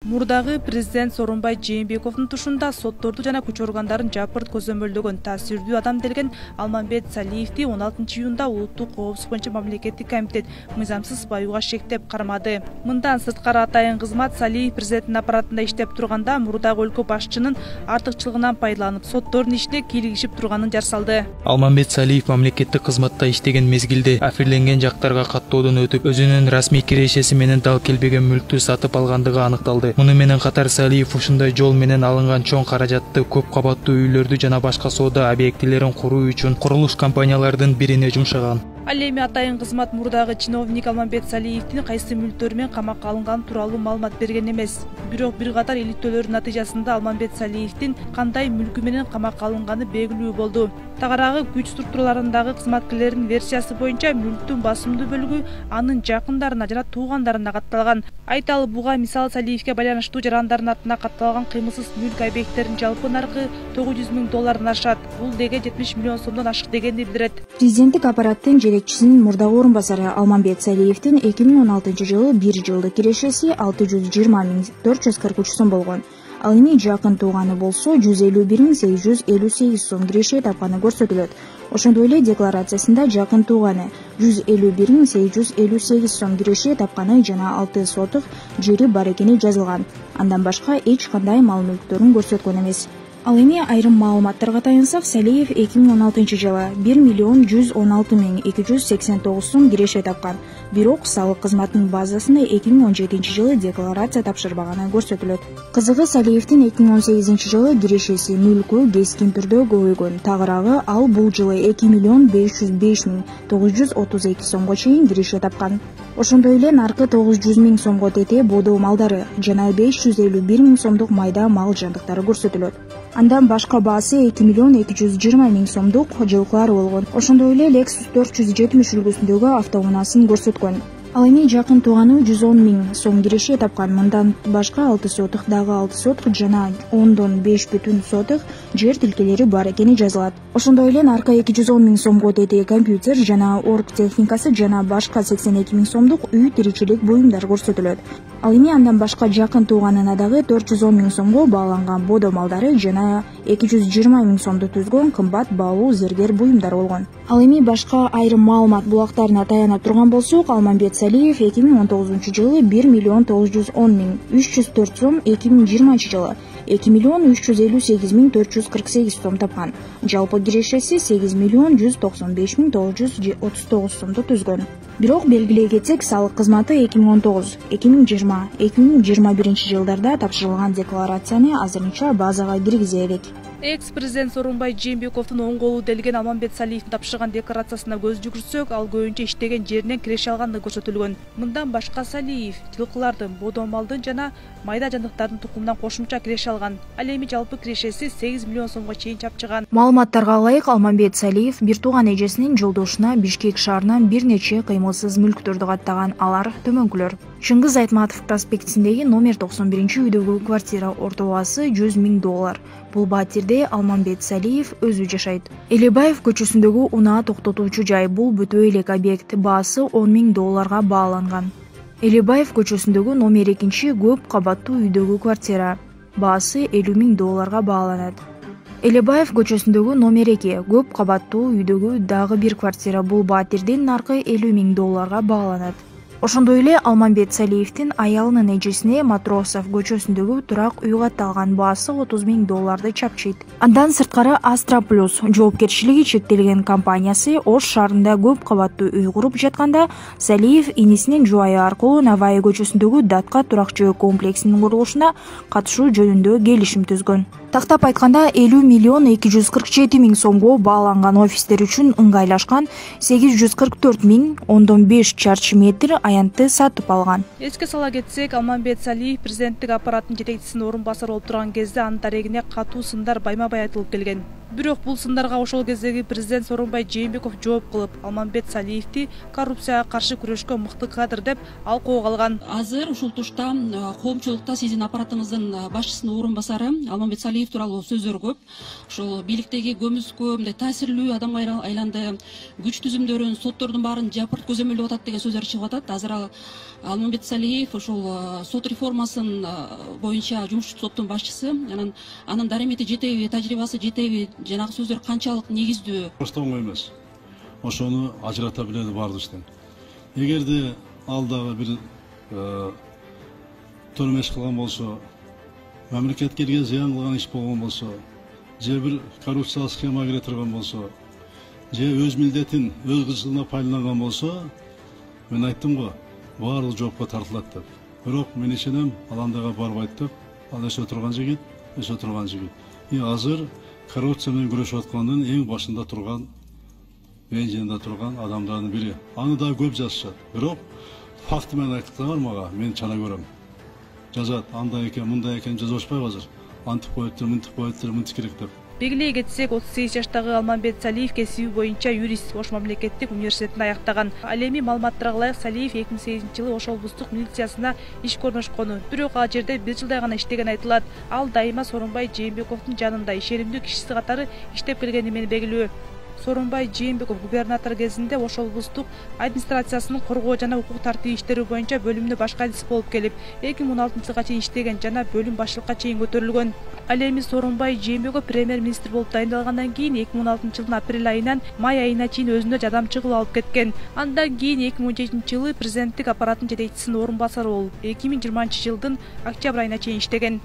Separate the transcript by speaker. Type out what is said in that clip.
Speaker 1: Мурдагы президент Сооронбай Жээнбековдун тушунда сотторду жана күч органдарын жапырт көзөмөлдөгөн таасирдүү адам делген Алмамбет Салиевди 16 июнда улуттук коопсуздук боюнча мамлекеттик комитет мыйзамсыз баюуга шектеп кармады. Мындан сырткары атайын кызмат Салиев президенттин аппаратында иштеп турганда мурдагы өлкө башчынын артыкчылыгынан пайдаланып, соттордун ишине кийлигишип турганын жарсалды.
Speaker 2: Алмамбет Салиев мамлекеттик кызматта иштеген мезгилде афирленген жактарга каттоодон өтүп, өзүнүн расмий кирешеси менен дал келбеген мүлктү сатып алгандыгы аныкталды. Муну менен катар Салиев ушундай жол менен алынган чоң каражатты көп кабаттуу үйлөрдү жана башка соода объектилерин куруу үчүн курулуш компаниялардын бирине жумшаган.
Speaker 1: Ал эми атайын кызмат мурдагы чиновник Алмамбет Салиевдин кайсы мүлктөрү менен камакка алынганы тууралуу маалымат берген эмес. Бирок бир катар иликтөөлөрдүн натыйжасында Алмамбет Салиевдин кандай мүлкү менен камакка алынганы белгилүү болду. Тагыраагы күч структураларындагы кызматкерлердин версиясы боюнча мүлктүн басымдуу бөлүгү анын жакындарына жана туугандарына катталган. Айталы буга мисалы Салиевге байланыштуу жарандардын атына катталган кыймылсыз мүлк объекттеринин жалпы наркы $900,000 ашат. Бул деге 70 миллион сомдон ашык дегенди билдирет.
Speaker 3: Президенттик аппараттын жетекчисинин мурдагы орун басары Алмамбет Салиевдин 2016 жылы 1 жылдык кирешеси 620,443 сом болгон. Ал эми жакын тууганы болсо 151,858 сом киреше тапканы көрсөтүлөт. Ошондой эле декларациясында жакын тууганы 151,858 сом киреше тапканы жана 6 сотук жери бар экени жазылган. Андан башка эч кандай мал мүлктөрүн көрсөткөн эмес. Ал эми айрым маалыматтарга таянсак, Салиев 2016 жылы 1,116,289 сом киреше тапкан. Бирок салык кызматынын базасында 2017 жылы декларация тапшырбаганы көрсөтүлөт. Кызыгы, Салиевдин 2018 жылы кирешеси мүлкү кескин түрдө көбөйгөн. Тагыраагы ал бул жылы 2,505,932 сомго чейин киреше тапкан. Ошондой эле наркы 900,000 сомго тете бодо малдары жана 551,000 сомдук майда мал жандыктары көрсөтүлөт. Андан башка баасы 2,220,000 сомдук жылкылары болгон. Ошондой эле Lexus 470 үлгүсүндөгү автоунаасын көрсөткөн. Ал эми жакын тууганы 110,000 сом киреше тапкан. Мындан башка 6 сотук, дагы 6 сотук жана 10,5 сотук жер тилкелери бар экени жазылат. Ошондой эле наркы 210,000 сомго тете компьютер жана орг техникасы жана башка 82,000 сомдук үй тиричилик буюмдар көрсөтүлөт. Ал эми андан башка жакын тууганына дагы 410,000 сомго бааланган бодо малдары жана 220,000 сомду түзгөн кымбат баалуу зергер буюмдар болгон. Ал эми башка айрым маалымат булактарына таянып турган болсок, Алмамбет Салиев 2019 жылы 1,910,304 сом, 2020 жылы 2,358,448 сом тапкан. Жалпы кирешеси 8,195,939 сомду түзгөн. Бирок белгилей кетсек, салык кызматы 2019, 2020, 2021 жылдарда тапшырылган декларацияны азырынча базага киргизе элек.
Speaker 1: Экс-президент Сооронбай Жээнбековдун оң колу делген Алмамбет Салиевдин тапшырган декларациясына көз жүгүртсөк, ал көбүнчө иштеген жеринен киреше алгандыгы көрсөтүлгөн. Мындан башка Салиев жылкылардын, бодо малдын жана майда жандыктардын тукумунан кошумча киреше алган. Ал эми жалпы кирешеси 8 миллион сомго чейин чапчыган.
Speaker 3: Маалыматтарга ылайык, Алмамбет Салиев бир тууган эжесинин жолдошуна Бишкек шаарынан бир нече кыймылсыз мүлктөрдү каттаган. Алар төмөнкүлөр: Чыңгыз Айтматов проспектисиндеги номер 91 үйдөгү квартира орто баасы $100,000. Бул батирде Алмамбет Салиев өзү жашайт. Элебаев көчөсүндөгү унаа токтотуучу жай, бул бүтө элек объект, баасы $10,000 бааланган. Элебаев көчөсүндөгү номер 2 көп кабаттуу үйдөгү квартира, баасы $50,000 бааланат. Элебаев көчөсүндөгү номер 2 көп кабаттуу үйдөгү дагы бир квартира, бул батирдин наркы $50,000 бааланат. Ошондой эле Алмамбет Салиевдин аялынын эжесине Матросов көчөсүндөгү турак үй катталган, баасы $30,000 чапчыйт. Андан сырткары Астра Плюс жоопкерчилиги чектелген компаниясы Ош шаарында көп кабаттуу үй куруп жатканда, Салиев инисинин жубайы аркылуу Наваи көчөсүндөгү Датка турак жөө комплексинин курулушуна катышуу жөнүндө келишим түзгөн. Тактап айтканда 50,247,000 сомго бааланган офистер үчүн ыңгайлашкан 844,5 чарчы метр аянтты сатып алган.
Speaker 1: Эске сала кетсек, Алмамбет Салиев президенттик аппараттын жетекчисинин орун басары болуп турган кезде анын дарегине катуу сындар байма-бай айтылып келген. Бирок бул сындарга ошол кездеги президент Сооронбай Жээнбеков жооп кылып, Алмамбет Салиевди коррупцияга каршы күрөшкө мыкты кадр деп алкоого алган.
Speaker 4: Азыр ушул тушта коомчулукта сиздин аппаратыңыздын башчысынын орун басары Алмамбет Салиев тууралуу сөздөр көп. Ошол бийликтеги көмүскө, мындай таасирлүү адамга айланды, күч түзүмдөрүн, соттордун баарын жапырт көзөмөлдөп атат деген сөздөр чыгып атат. Азыр Алмамбет Салиев ошол сот реформасын боюнча жумушчу соттун башчысы, анын даремети жетеби, тажрыйбасы жетеби, жанагы сөздөр канчалык негиздүү?
Speaker 5: Просто оңой эмес. Ошону ажырата билет баардык иштен. Эгерде ал дагы бир төрмөш кылган болсо, мамлекетке зыян кылган иш болгон болсо, же бир коррупциялык схема кире турган болсо, же өз милдетин, өз кызыгына пайдаланган болсо, мен айттым го, баардыгы жоопко тартылат деп. Бирок мен ишенем, ал андайга барбайт деп, ал өсө турган жигит. Азыр коррупция менен күрөшүп аткандын эң башында турган, эң жанында турган адамдардын бири. Аны да көп жазышат. Бирок факты менен айткандар мага мен чана көрөм. Жазат, андай экен, мындай экен жазышпайбы азыр. Антип коюптур, мынтип керек деп.
Speaker 1: Белгилей кетсек, 38 жаштагы Алмамбет Салиев кесиби боюнча юрист, Ош мамлекеттик университетин аяктаган. Ал эми маалыматтарга ылайык Салиев 2008-жылы Ош облустук милициясына ишке орношкону. Бирок ал жерде 1 жылдай гана иштеген айтылат. Ал дайыма Сооронбай Жээнбековдун жанында ишенимдүү кишиси катары иштеп келгени менен белгилүү. Сооронбай Жээнбеков губернатор кезинде Ош облустук администрациясынын коргоо жана укук тартип иштери боюнча бөлүмүнө башкардысы болуп келип, 2016-жылга чейин иштеген жана бөлүм башчылыкка чейин көтөрүлгөн. Ал эми Сооронбай Жээнбеков премьер-министр болуп дайындалгандан кийин 2016-жылдын апрель айынан май айына чейин өзүнө жардамчы кылып алып кеткен. Андан кийин 2017-жылы президенттик аппараттын жетекчисинин орун басары болуп, 2020-жылдын октябрь айына чейин иштеген.